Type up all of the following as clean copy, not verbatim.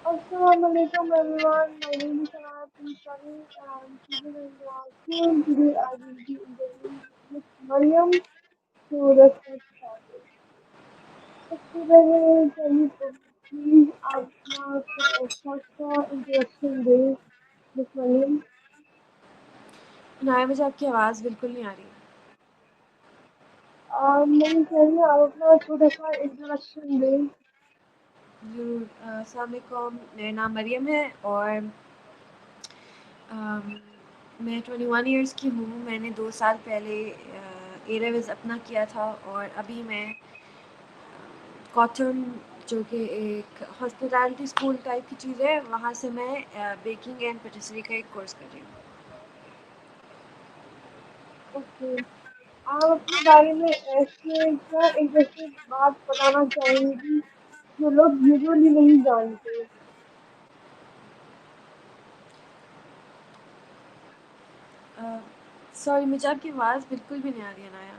Assalamualaikum everyone. My name is Anaya Pinsani and today we are here. Today I will be interviewing Miss Mariam to discuss topic. सबसे पहले चाहिए तो please आप अपना first का introduction दें miss Maryam. ना मुझे आपकी आवाज़ बिल्कुल नहीं आ रही है। नहीं चाहिए आप अपना छोटा सा इंट्रोडक्शन दें। ज़रूर। अस्सलाम वालेकुम, मेरा नाम मरियम है और अम, मैं 21 इयर्स की हूँ। मैंने 2 साल पहले ए लेवल्स अपना किया था और अभी मैं कॉटन जो कि एक हॉस्पिटैलिटी स्कूल टाइप की चीज़ है, वहाँ से मैं बेकिंग एंड पेटिसरी का एक कोर्स कर रही हूँ। ओके, आप अपने बारे में ऐसे क्या इंटरेस्टिंग बात बताना चाहेंगी जो लोग यूजुअली नहीं जानते। सॉरी, मुझे आपकी आवाज़ बिल्कुल भी नहीं आ रही है नाया।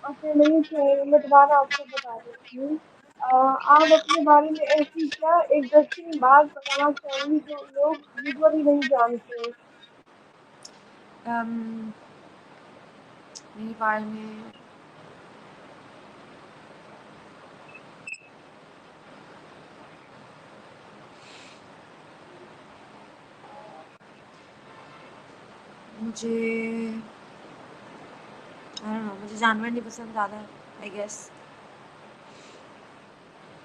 ओके, नहीं चाहिए, मैं दोबारा आपको बता देती हूँ। आप अपने बारे में ऐसी क्या इंटरेस्टिंग बात बताना चाहेंगी जो लोग यूजुअली नहीं जानते। अम, मेरे बारे में मुझे आई डोंट नो, मुझे जानवर नहीं पसंद ज़्यादा, I guess.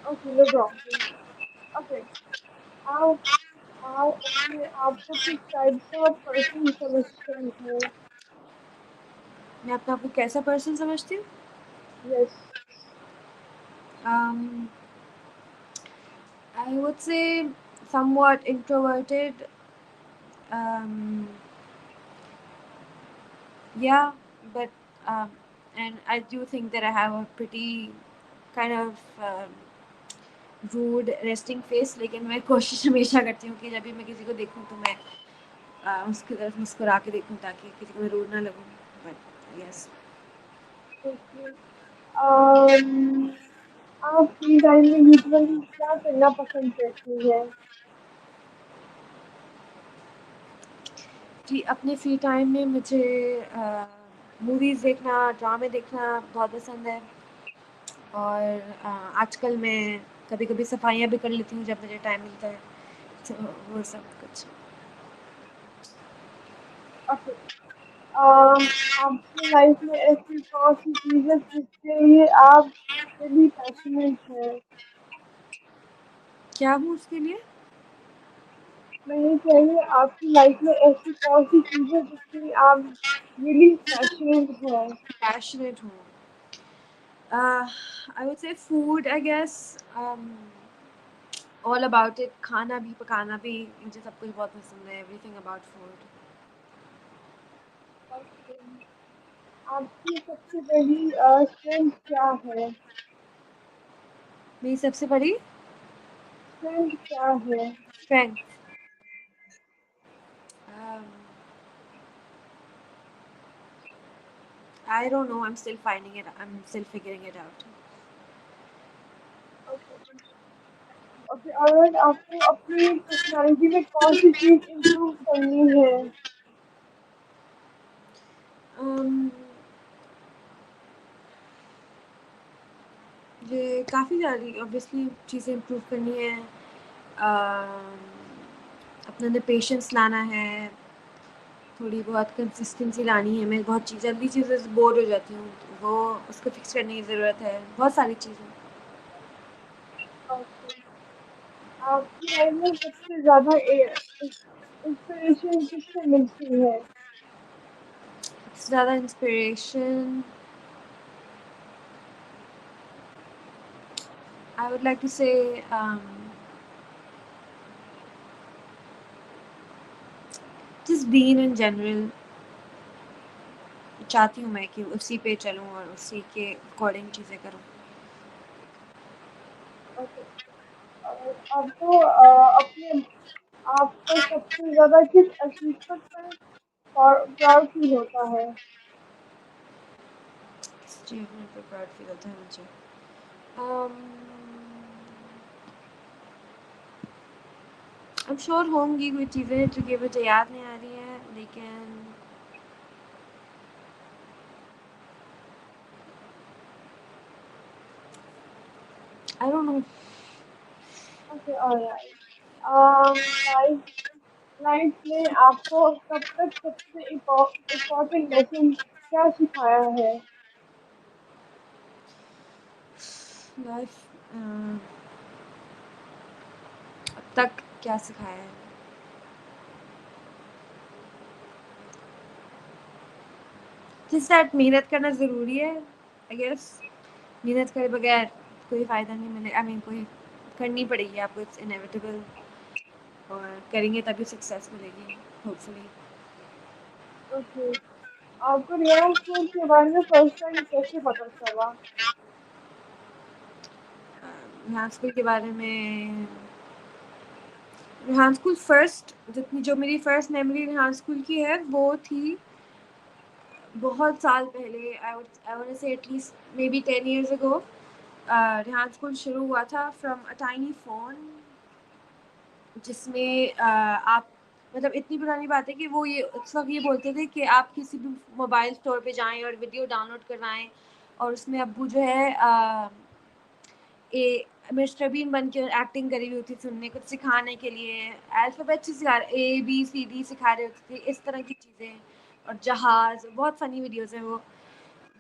Okay, no problem. Okay, आप आप अपने आप को किस टाइप का पर्सन समझते हैं। मैं अपने आप को कैसा पर्सन समझती हूँ? Yes. Um, I would say somewhat introverted. Um, yeah, but um, and I do think that I have a pretty kind of rude resting face. लेकिन मैं कोशिश हमेशा करती हूँ कि जब भी मैं किसी को देखूँ तो मैं उसकी तरफ मुस्कुरा के देखूँ ताकि किसी को मैं रूड ना लगूँ। But yes, ओके, आप फ्री टाइम में यूजुअली क्या करना पसंद करती हैं। जी अपने फ्री टाइम में मुझे मूवीज़ देखना, ड्रामे देखना बहुत पसंद है। और आजकल मैं कभी-कभी सफाइयाँ भी कर लेती हूँ जब मुझे टाइम मिलता है। तो वो सब कुछ। ओके, आपकी लाइफ में ऐसी कौन सी चीज़ है जिसके लिए आप रियली पैशनेट हैं। क्या हूँ उसके लिए? मैं ये कह रही हूँ आपकी लाइफ में ऐसी कौन सी चीज़ है जिसके लिए आप रियली पैशनेट हैं। पैशनेट हूँ। I would say food I guess. All about it, खाना भी, पकाना भी, मुझे सब कुछ बहुत पसंद है, एवरीथिंग अबाउट फूड। ओके, आपकी सबसे बड़ी स्ट्रेंथ क्या है। मेरी सबसे बड़ी स्ट्रेंथ क्या है। Strength um, I don't no, I am still figuring it out. Okay okay, और आपको अपनी पर्सनालिटी में कौन सी चीज़ इम्प्रूव करनी है। um, ये काफ़ी सारी ऑब्वियसली चीज़ें इम्प्रूव करनी है। um, अपने अंदर पेशेंस लाना है, थोड़ी बहुत कंसिस्टेंसी लानी है। मैं बहुत जल्दी चीज़ों से बोर हो जाती हूँ, तो वो उसको फिक्स करने की ज़रूरत है। बहुत सारी चीज़ें। ओके, आपकी लाइफ में सबसे ज़्यादा इंस्पिरेशन किससे मिलती है। सबसे ज़्यादा inspiration I would like to say just being in general. चाहती हूँ मैं कि उसी पे चलूँ और उसी के अकॉर्डिंग चीज़ें करूँ। ओके, और आपको अपने आप पर सबसे ज़्यादा किस अचीवमेंट पर प्राउड फील होता है। अचीवमेंट पे प्राउड फील होता है मुझे। um, आई एम श्योर होंगी कोई चीज़ें जो कि मुझे याद नहीं आ रही हैं, लेकिन आई don't know. Okay alright. Life life ने आपको तब तक सबसे इम्पोर्टेंट लेसन क्या सिखाया है? लाइफ अब तक क्या सिखाया है? जिस दैट मेहनत करना ज़रूरी है, आई गेस। मेहनत करे बगैर कोई फ़ायदा नहीं मिले, आई मीन कोई करनी पड़ेगी आपको, इट्स इनएविटेबल, और करेंगे तभी सक्सेस मिलेगी, होपफुली। ओके, आपको रियान स्कूल के बारे में फर्स्ट टाइम कैसे पता चला? रेहान स्कूल के बारे में, रेहान स्कूल फर्स्ट, जितनी जो मेरी फर्स्ट मेमोरी रेहान स्कूल की है वो थी बहुत साल पहले। आई वांट टू से at least may be 10 years ago। Rehan school शुरू हुआ था फ्रॉम अ टाइनी फ़ोन, जिसमें आप, मतलब इतनी पुरानी बात है कि वो ये उस वक्त ये बोलते थे कि आप किसी भी मोबाइल स्टोर पे जाएं और वीडियो डाउनलोड करवाएं, और उसमें अब्बू जो है ए मिस्टर बीन बन के एक्टिंग करी हुई होती थी, उन्हें कुछ सिखाने के लिए अल्फ़ाबेट सिखा, ABCD सिखा रहे होते थे, इस तरह की चीज़ें, और जहाज़, बहुत फ़नी वीडियोज़ हैं वो।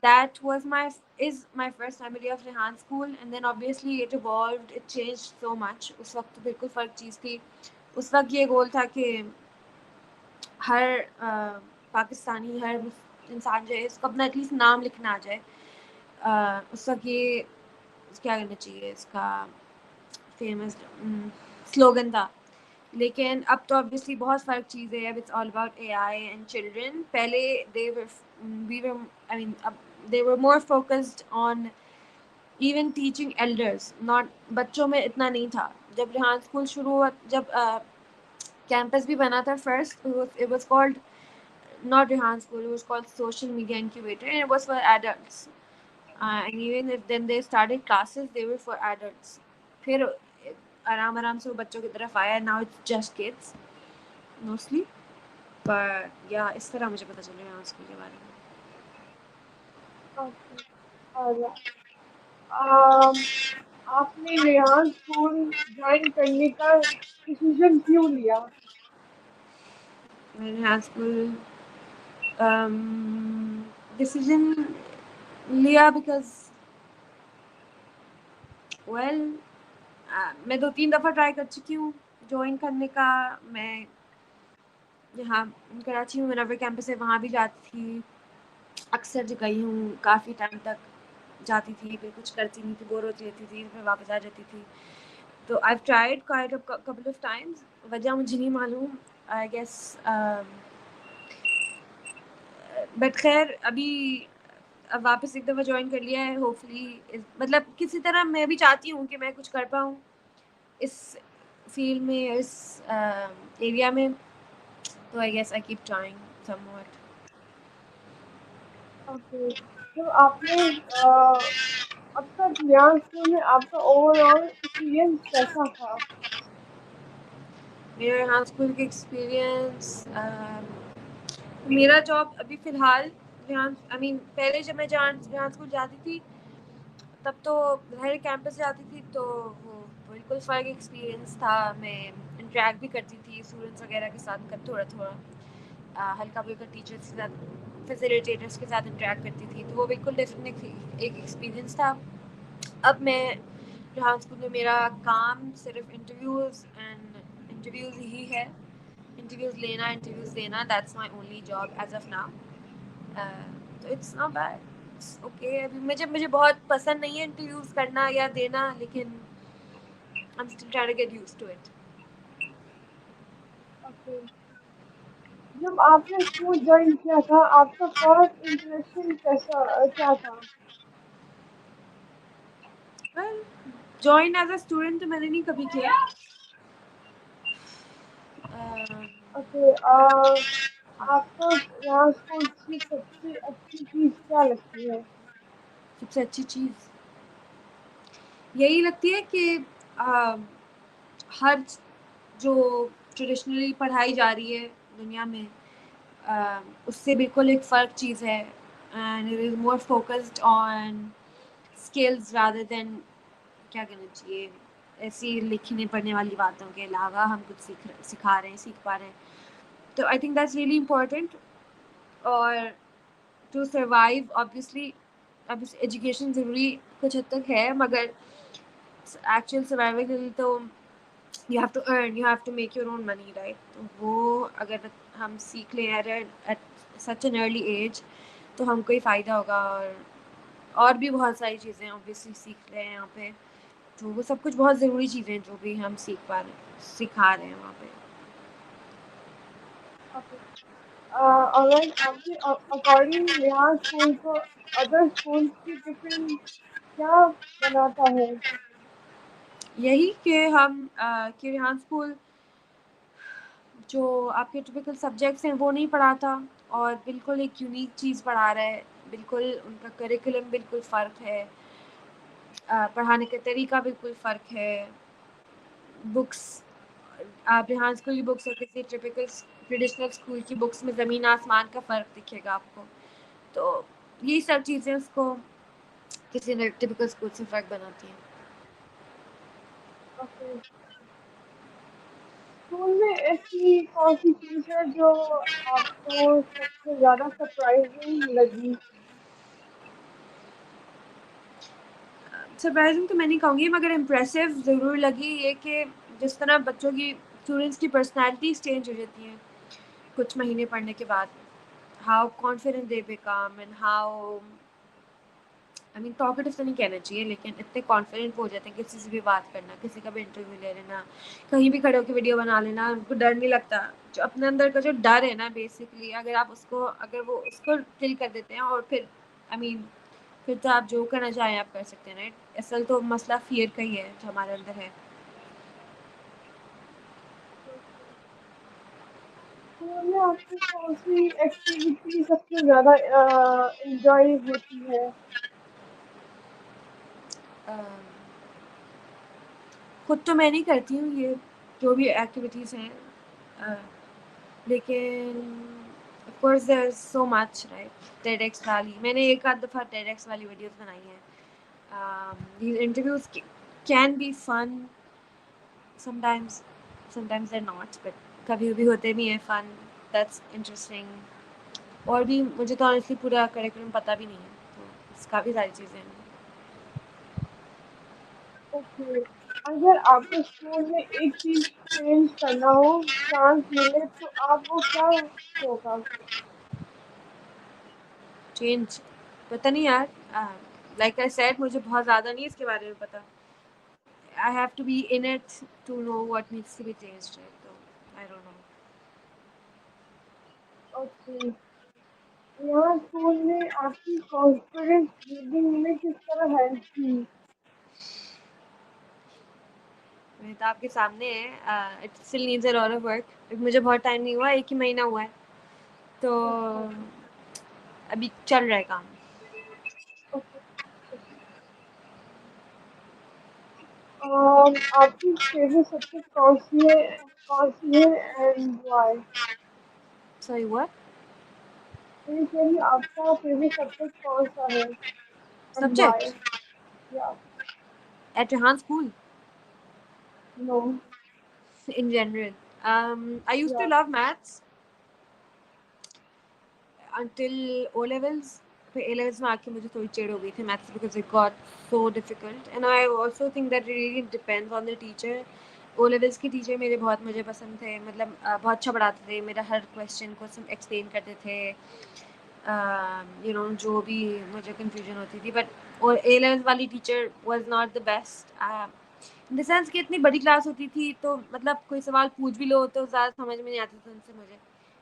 That was my is my first memory of Rehan School, and then obviously it evolved, it changed so much। उस वक्त तो बिल्कुल फ़र्क चीज़ थी। उस वक्त ये गोल था कि हर पाकिस्तानी, हर इंसान जो है इसको अपना एटलीस्ट नाम लिखना आ जाए। उस वक्त ये क्या करना चाहिए, इसका फेमस स्लोगन था। लेकिन अब तो ऑब्वियसली बहुत फ़र्क चीज़ है, अब it's all about AI and children. पहले they were we were I mean अब they were more focused on even teaching elders, not, बच्चों में इतना नहीं था। जब रेहान स्कूल शुरू हुआ, जब कैंपस भी बना था first, it was called not Rehan school, it was called Social Media Incubator, and it was for adults. And even if then they started classes, they were for adults. फिर आराम आराम से वो बच्चों की तरफ आया, now it's just kids mostly। but yeah, इस तरह मुझे पता चल रहा है स्कूल के बारे में। Okay alright. आपने रेहान स्कूल ज्वाइन करने का डिसीजन क्यों लिया? मैंने रेहान स्कूल डिसीजन लिया बिकॉज वेल मैं 2-3 दफ़ा ट्राई कर चुकी हूँ ज्वाइन करने का। मैं यहाँ कराची में मुनव्वर कैंपस है, वहाँ भी जाती थी, अक्सर जो गई हूँ, काफ़ी टाइम तक जाती थी, फिर कुछ करती नहीं थी, बोर होती रहती थी, फिर वापस आ जाती थी। तो I have tried quite a couple of times, वजह मुझे नहीं मालूम, आई गेस। बट खैर अभी अब वापस एक दफ़ा ज्वाइन कर लिया है, होपफुली मतलब किसी तरह मैं भी चाहती हूँ कि मैं कुछ कर पाऊँ इस फील्ड में, इस एरिया में। तो I guess I keep trying somewhat. Okay, जब आपने अब तक रेहान स्कूल में आपका ओवरऑल एक्सपीरियंस कैसा था? मेरा यहाँ स्कूल का एक्सपीरियंस, मेरा जॉब अभी फ़िलहाल यहाँ, आई मीन पहले जब मैं जहाँ जहाँ स्कूल जाती थी तब तो हर कैंपस जाती थी, तो वो बिल्कुल फ़र्क एक्सपीरियंस था। मैं इंटरेक्ट भी करती थी स्टूडेंट्स वगैरह के साथ, कर थोड़ा थोड़ा हल्का फुल्का टीचर्स के साथ, फैसिलिटेटर्स के साथ इंटरेक्ट करती थी, तो वो बिल्कुल डिफरेंट एक एक्सपीरियंस था। अब मैं यहाँ स्कूल में मेरा काम सिर्फ इंटरव्यूज़ ही है, इंटरव्यूज़ लेना, इंटरव्यूज़ देना, that's my only job as of now. तो it's not bad, it's okay. अभी मुझे बहुत पसंद नहीं है इंटरव्यूज़ करना या देना, लेकिन I am still trying to get used to it. Okay, जब आपने स्कूल ज्वाइन किया था आपका फर्स्ट इम्प्रेशन कैसा क्या था? Well, join as a student तो मैंने नहीं कभी किया। uh, ओके, आपको यहाँ स्कूल की सबसे अच्छी चीज क्या लगती है? सबसे अच्छी चीज़ यही लगती है कि हर जो ट्रेडिशनली पढ़ाई जा रही है दुनिया में, उससे बिल्कुल एक फ़र्क चीज़ है, and it is more focused on skills rather than क्या कहना चाहिए, ऐसी लिखने पढ़ने वाली बातों के अलावा हम कुछ सिखा रहे हैं, सीख पा रहे हैं। तो I think that's really important. और टू सर्वाइव ऑब्वियसली अब एजुकेशन ज़रूरी कुछ हद तक है, मगर एक्चुअल सर्वाइवल के लिए तो you have to earn, you have to make your own money, right? तो वो अगर हम सीख लें at such an early age तो हमको ही फ़ायदा होगा। और भी बहुत सारी चीज़ें ऑब्वियसली सीख रहे हैं यहाँ पे, तो वो सब कुछ बहुत ज़रूरी चीज़ें हैं जो भी हम सिखा रहे हैं वहाँ पे। ओके। ऑलराइट, आपके अकॉर्डिंग यहाँ स्कूल को अदर स्कूल की डिफरेंट क्या बनाता है? यही कि हम कि यहाँ स्कूल जो आपके टिपिकल सब्जेक्ट्स हैं वो नहीं पढ़ाता, और बिल्कुल एक यूनिक चीज़ पढ़ा रहा है, बिल्कुल उनका करिकुलम बिल्कुल फ़र्क है, पढ़ाने का तरीका बिल्कुल फ़र्क है। बुक्स, आप रेहान स्कूल की बुक्स और किसी टिपिकल ट्रेडिशनल स्कूल की बुक्स में ज़मीन आसमान का फ़र्क दिखेगा आपको। तो यही सब चीज़ें उसको किसी टिपिकल स्कूल से फ़र्क बनाती हैं। ओके। स्कूल में ऐसी कौन सी चीज़ है जो आपको सबसे ज़्यादा सरप्राइजिंग लगी? सरप्राइजिंग तो मैं नहीं कहूँगी, मगर इम्प्रेसिव ज़रूर लगी ये कि जिस तरह बच्चों की, स्टूडेंट्स की पर्सनैलिटीज़ चेंज हो जाती हैं कुछ महीने पढ़ने के बाद। How confident they become and how, I mean talkative तो नहीं कहना चाहिए, लेकिन इतने कॉन्फिडेंट हो जाते हैं किसी से भी बात करना, किसी का भी इंटरव्यू ले लेना, कहीं भी खड़े होकर वीडियो बना लेना, उनको डर नहीं लगता। जो अपने अंदर का जो डर है ना, बेसिकली अगर आप उसको, अगर वो उसको किल कर देते हैं, और फिर आई मीन फिर तो आप जो करना चाहें आप कर सकते हैं, राइट? असल तो मसला फियर का ही है जो हमारे अंदर है। स्कूल में आपको कौन सी एक्टिविटी सबसे ज़्यादा इंजॉय होती है? अम, खुद तो मैं नहीं करती हूँ ये जो भी एक्टिविटीज़ हैं, अ, लेकिन of course there is so much, right? TEDx वाली, मैंने एक आध दफ़ा टेडेक्स वाली वीडियोस बनाई हैं। these interviews can be fun sometimes, sometimes they're not, but कभी कभी होते भी हैं फन, दैट्स इंटरेस्टिंग। और भी मुझे तो ऑनेस्टली पूरा करिकुलम पता भी नहीं है, तो काफ़ी सारी चीज़ें हैं। ओके। अगर आपको स्कूल में एक चीज़ चेंज करना हो, चांस मिले, तो आप वो क्या होगा? चेंज, पता नहीं यार, लाइक आई सेड मुझे बहुत ज़्यादा नहीं इसके बारे में पता। I have to be in it to know what needs to be changed, right? तो आई डोंट नो। ओके। यहाँ स्कूल में आपकी कॉन्फिडेंस बिल्डिंग में किस तरह हेल्प की? मेरे तो आपके सामने है, it still needs a lot of work. मुझे बहुत टाइम नहीं हुआ, एक ही महीना हुआ है, तो अच्छा। अभी चल रहा है काम। ओके। आपकी फेवरेट सब्जेक्ट कौन सी है एंड व्हाई? Sorry what? ये कहिए, आपका फेवरेट सब्जेक्ट कौन सा है एंड व्हाई? सब्जेक्ट या at Rehan school no? in general. I used to या love maths until O levels. फिर A levels में आके मुझे थोड़ी चिढ़ हो गई थी maths because it got so difficult. And I also think that it really depends on the teacher. O levels के टीचर मेरे बहुत मुझे पसंद थे, मतलब बहुत अच्छा पढ़ाते थे, मेरा हर क्वेश्चन को सब एक्सप्लेन करते थे, जो भी मुझे कंफ्यूजन होती थी। बट और A levels वाली teacher was not the best. In the sense कि इतनी बड़ी क्लास होती थी, तो मतलब कोई सवाल पूछ भी लो तो ज़्यादा समझ में नहीं आती थी उनसे मुझे,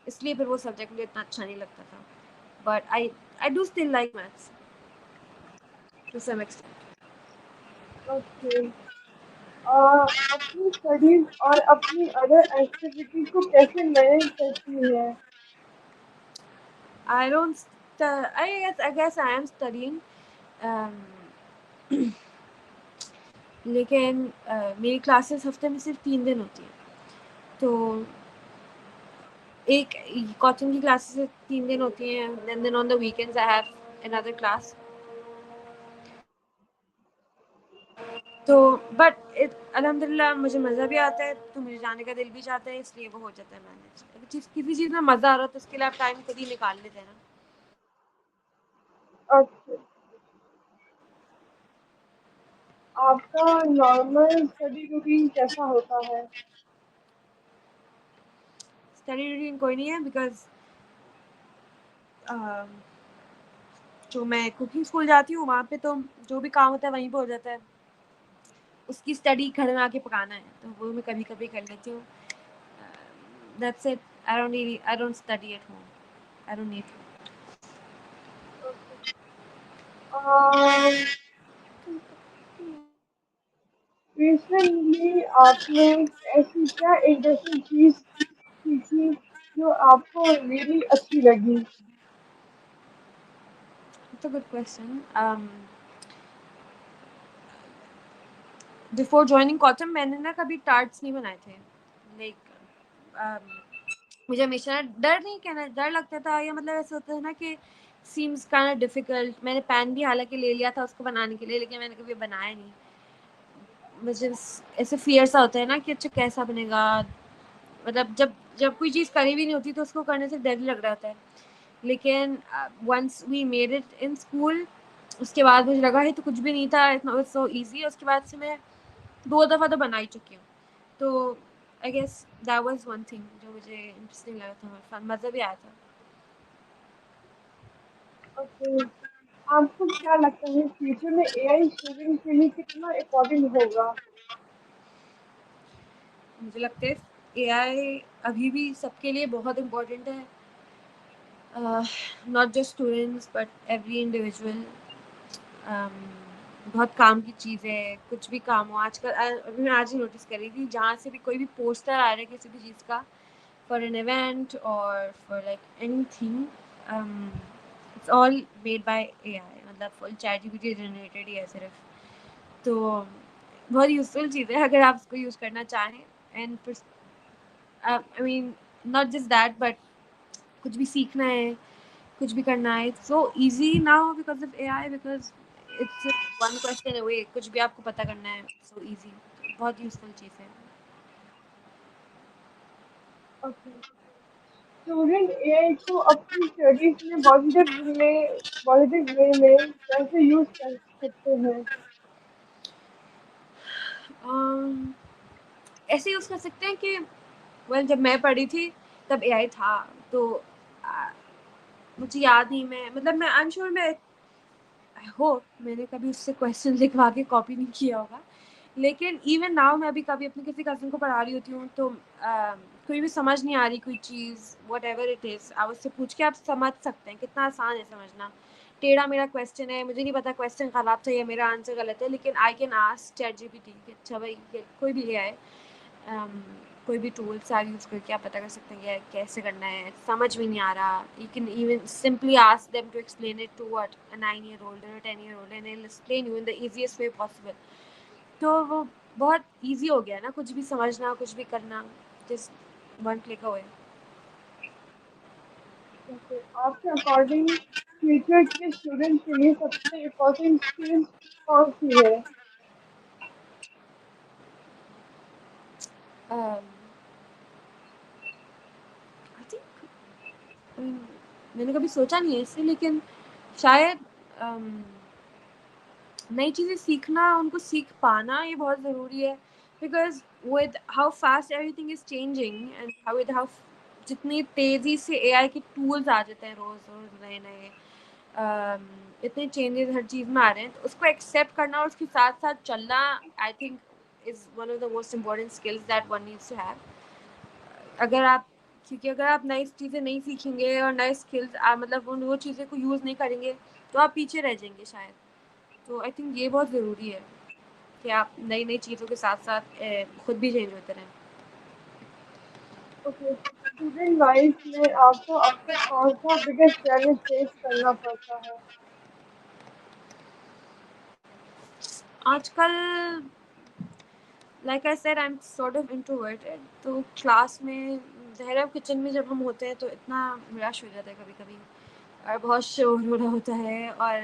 इसलिए फिर वो सब्जेक्ट मुझे इतना अच्छा नहीं लगता था। But I do still like maths to some extent. Okay. अपनी स्टडीज और अपनी अदर एक्टिविटी को कैसे मैनेज करती है? I don't I guess I am studying, लेकिन मेरी क्लासेस हफ्ते में सिर्फ 3 दिन होती हैं, तो एक कोचिंग की क्लासेस 3 दिन होती हैं, and then on the weekends I have another class. तो बट अल्हम्दुलिल्लाह मुझे मज़ा भी आता है, तो मुझे जाने का दिल भी चाहता है, इसलिए वो हो जाता है मैनेज। अगर किसी चीज़ में मज़ा आ रहा हो तो उसके लिए आप टाइम खुद ही निकाल लेते हैं ना। अच्छा, आपका नॉर्मल स्टडी रूटीन कैसा होता है? स्टडी रूटीन कोई नहीं है, बिकॉज जो मैं कुकिंग स्कूल जाती हूँ वहाँ पे तो जो भी काम होता है वहीं पे हो जाता है। उसकी स्टडी घर में आके पकाना है, तो वो मैं कभी कभी कर लेती हूँ। That's it. I don't study at home. I don't need to. Okay. Recently आपने ऐसी क्या इंटरेस्टिंग चीज सीखी जो आपको रियली अच्छी लगी? It's a good question. Before joining कॉटम मैंने ना कभी टार्ट्स नहीं बनाए थे। लाइक मुझे हमेशा डर नहीं कहना, डर लगता था, या मतलब ऐसा होता है ना कि सीम्स काइंड ऑफ डिफिकल्ट। मैंने पैन भी हालांकि ले लिया था उसको बनाने के लिए, लेकिन मैंने कभी बनाया नहीं। मुझे ऐसे फियर सा होता है ना कि अच्छा कैसा बनेगा। मतलब जब जब कोई चीज़ करी भी नहीं होती तो उसको करने से डर ही लग रहा होता है। लेकिन once we made it in school, उसके बाद मुझे लगा है तो कुछ भी नहीं था, इट्स नॉट सो ईजी। उसके बाद से मैं 2 दफ़ा तो बना ही चुकी हूँ। तो I guess that was one thing जो मुझे इंटरेस्टिंग लगा था, फन मज़ा भी आया था। ओके, आपको क्या लगता है फ्यूचर में एआई स्टूडेंट के लिए कितना इम्पोर्टेंट होगा? मुझे लगता है एआई अभी भी सबके लिए बहुत इम्पोर्टेंट है, not just students but every individual. बहुत काम की चीज़ है, कुछ भी काम हो आजकल। अभी मैं आज ही नोटिस कर रही थी, जहाँ से भी कोई भी पोस्टर आ रहा है किसी भी चीज़ का, फॉर एन इवेंट और for like anything, it's all made by AI. मतलब फुल चैट जीपीटी जनरेटेड ही है सिर्फ। तो बहुत यूजफुल चीज़ है अगर आप उसको यूज़ करना चाहें। And I mean not just that, but कुछ भी सीखना है, कुछ भी करना है, it's so easy now because of AI, because it's one question away. कुछ भी आपको पता करना है, सो इजी। बहुत यूजफुल चीज़ है। ओके, स्टूडेंट एआई को अपनी स्टडीज में पॉजिटिव वे में कैसे यूज कर सकते हैं? um, ऐसे यूज़ कर सकते हैं कि जब मैं पढ़ी थी तब एआई था, तो आ, मुझे याद नहीं, मैं मतलब मैं आई एम श्योर, मैं आई होप मैंने कभी उससे क्वेश्चन लिखवा के कॉपी नहीं किया होगा। लेकिन इवन नाउ मैं अभी कभी अपने किसी कज़न को पढ़ा रही होती हूँ, तो कोई भी समझ नहीं आ रही कोई चीज़, वट एवर इट इज़, आप उससे पूछ के आप समझ सकते हैं। कितना आसान है समझना। टेढ़ा मेरा क्वेश्चन है, मुझे नहीं पता क्वेश्चन ख़राब था या मेरा आंसर गलत है, लेकिन I can ask chat GPT कि अच्छा भाई ये कोई भी है, कोई भी टूल्स आप यूज़ करके आप पता कर सकते हैं कि कैसे करना है। समझ में नहीं आ रहा, you can even simply ask them to explain it to what a 9 year old or a 10 year old, and they will explain you in the easiest way possible. तो वो बहुत ईजी हो गया ना, कुछ भी समझना, कुछ भी करना, just one click away. Okay, आपके अकॉर्डिंग फ्यूचर के स्टूडेंट के लिए सबसे इम्पोर्टेंट स्किल्स कौन सी है? आई थिंक, मैंने कभी सोचा नहीं है इससे, लेकिन शायद नई चीज़ें सीखना, उनको सीख पाना, ये बहुत ज़रूरी है। Because with how fast everything is changing, and with how जितनी तेज़ी से एआई के टूल्स आ जाते हैं रोज़ रोज़ नए नए, इतने चेंजेस हर चीज़ में आ रहे हैं, तो उसको एक्सेप्ट करना और उसके साथ साथ चलना, I think is one of the most important skills that one needs to have. अगर आप क्योंकि अगर आप नई चीज़ें नहीं सीखेंगे और नए स्किल्स मतलब उन वो चीज़ें को यूज़ नहीं करेंगे, तो आप पीछे रह जाएंगे शायद। तो आई थिंक ये बहुत ज़रूरी है कि आप नई नई चीज़ों के साथ साथ खुद भी चेंज होते रहें। ओके, स्टूडेंट लाइफ में आपको अब तक कौन सा बिगेस्ट चैलेंज फेस करना पड़ता है? आजकल like I said I am sort of introverted, तो क्लास में ज़ाहिर किचन में जब हम होते हैं तो इतना रश हो जाता है कभी कभी, और बहुत शोर हो रहा होता है और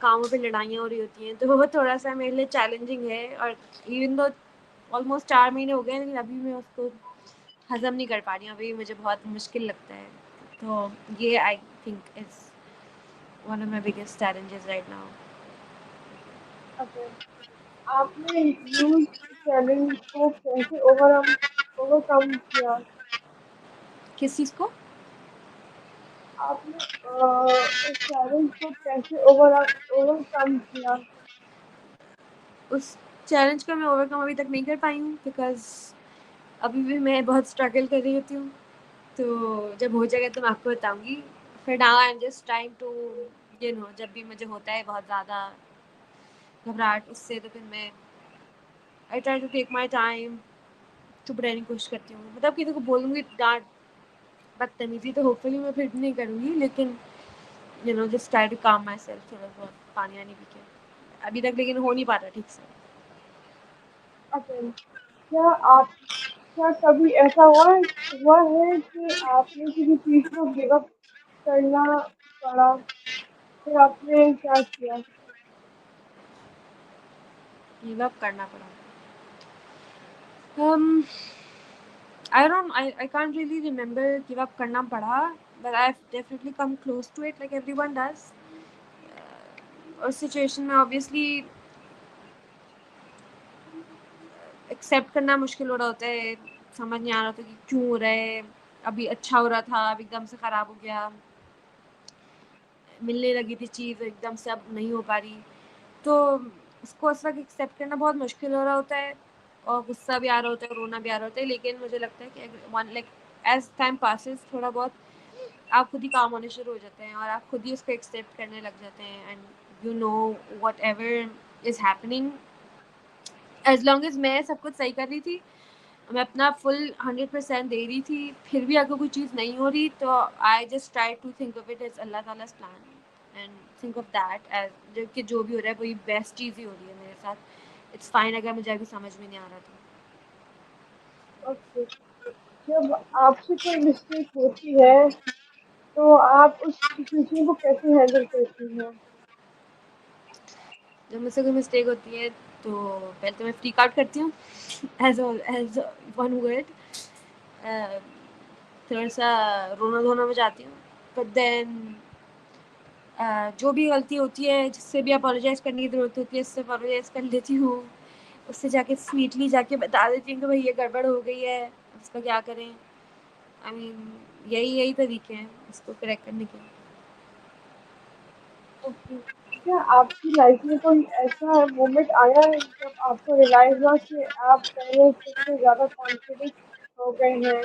कामों पे लड़ाइयाँ हो रही होती हैं, तो वो थोड़ा सा मेरे लिए चैलेंजिंग है। और इवन दो ऑलमोस्ट 4 महीने हो गए, लेकिन अभी मैं उसको हज़म नहीं कर पा रही हूँ, अभी मुझे बहुत मुश्किल लगता है। तो ये आई think is one of my biggest challenges right now. Okay, आपने यूज चैलेंज को कैसे ओवरकम किया? किस चीज़ को? आपने उस चैलेंज को कैसे ओवरकम किया? उस चैलेंज को मैं ओवरकम अभी तक नहीं कर पाई हूँ, बिकॉज़ अभी भी मैं बहुत स्ट्रगल कर रही होती हूँ। तो जब हो जाएगा तो मैं आपको बताऊँगी। फिर now I am just trying to जब भी मुझे होता है बहुत ज़्यादा घबराहट उससे, तो फिर मैं I try to take my time, चुप रहने की कोशिश करती हूँ। मतलब किसी को बोलूँगी डाँट बदतमीज़ी तो होपफुली मैं फिर नहीं करूँगी, लेकिन जस्ट ट्राई टू काम माय सेल्फ, थोड़ा बहुत पानी-वानी पी के। अभी तक लेकिन हो नहीं पा रहा ठीक से। ओके, क्या आप क्या कभी ऐसा हुआ है कि आपने किसी चीज को गिव अप करना पड़ा, फिर आपने क्या किया? गिव अप करना पड़ा। um, I can't really remember give up karna pada, but I've definitely come close to it like everyone does. और सिचुएशन में ऑब्वियसली एक्सेप्ट करना मुश्किल हो रहा होता है, समझ नहीं आ रहा होता कि क्यों हो रहा है, अभी अच्छा हो रहा था अब एकदम से ख़राब हो गया, मिलने लगी थी चीज़ एकदम से अब नहीं हो पा रही। तो उसको उस वक़्त एक्सेप्ट करना बहुत मुश्किल हो रहा होता है, और गुस्सा भी आ रहा होता है, रोना भी आ रहा होता है, लेकिन मुझे लगता है कि one like as time passes थोड़ा बहुत आप खुद ही काम होने शुरू हो जाते हैं और आप खुद ही उसको एक्सेप्ट करने लग जाते हैं, and whatever is happening, as long as मैं सब कुछ सही कर रही थी, मैं अपना फुल 100% दे रही थी, फिर भी अगर कोई चीज़ नहीं हो रही तो I just try to think of it as अल्लाह ताला's plan and think of that as कि जो भी हो रहा है वही बेस्ट चीज़ ही हो रही है मेरे साथ। इट्स फाइन अगर मुझे अभी समझ में नहीं आ रहा तो। ओके, जब आपसे कोई मिस्टेक होती है तो आप उस सिचुएशन को कैसे हैंडल करती हैं? जब मुझसे कोई मिस्टेक होती है तो पहले तो मैं फ्रीक आउट करती हूँ एज़ वन वर्ड, थोड़ा-सा रोना-धोना में जाती हूँ, बट देन जो भी गलती होती है, जिससे भी अपोलोजाइज़ करने की ज़रूरत होती है, उससे अपोलोजाइज़ कर लेती हूँ। उससे जाके स्वीटली जाके बता देती हूँ कि भई ये गड़बड़ हो गई है, इसका क्या करें? आई मीन यही तरीके हैं इसको करेक्ट करने के। ओके, क्या आपकी लाइफ में कोई ऐसा मोमेंट आया है जब आपको रियलाइज हुआ कि आप पहले से ज़्यादा कॉन्फिडेंट हो गए हैं?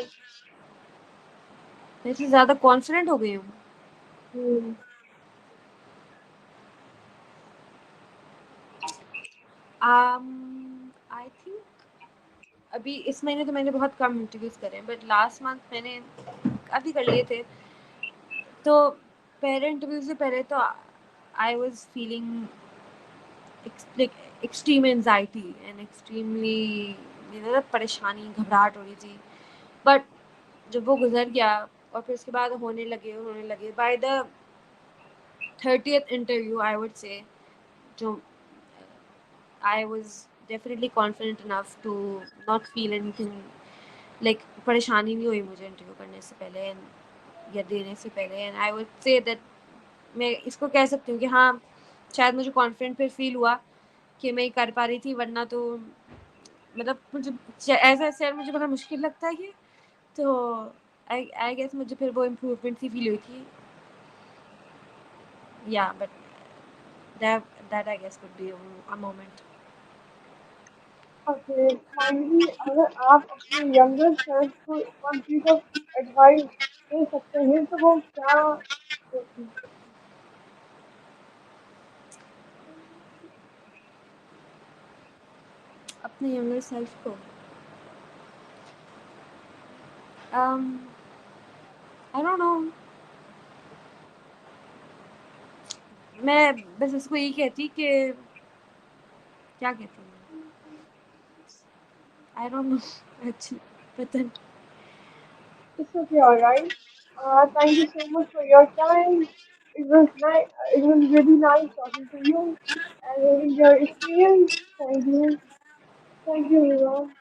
मैं इससे ज़्यादा कॉन्फिडेंट हो गई हूँ। हम्म। आई थिंक अभी इस महीने तो मैंने बहुत कम इंटरव्यूज़ करे हैं, बट लास्ट मंथ मैंने काफ़ी कर लिए थे। तो पहले इंटरव्यू से पहले तो I was feeling extreme anxiety and extremely परेशानी, घबराहट हो रही थी। बट जब वो गुज़र गया और फिर उसके बाद होने लगे by the 30th interview I would say, जो I was definitely confident enough to not feel anything, like परेशानी नहीं हुई मुझे इंटरव्यू करने से पहले या देने से पहले, and I would say that मैं इसको कह सकती हूँ कि हाँ, शायद मुझे कॉन्फिडेंट फिर फील हुआ कि मैं ये कर पा रही थी, वरना तो मतलब मुझे एज़ अ सर मुझे बड़ा मुश्किल लगता है ये। तो आई आई गेस मुझे फिर वो इम्प्रूवमेंट सी फील हुई थी, या but that that I guess would be a moment. Okay, finally अगर आप अपने यंगर सेल्फ को वन पीस ऑफ एडवाइस दे सकते हैं तो वो क्या होगी? अपने यंगर सेल्फ को आई डोंट नो, मैं बस इसको यही कहती कि क्या कहती हूँ, आई डोंट नो एक्चुअली पता नहीं। It's okay, alright. Thank you so much for your time. It was nice. It was really nice talking to you and hearing your experience. Thank you. Thank you, everyone.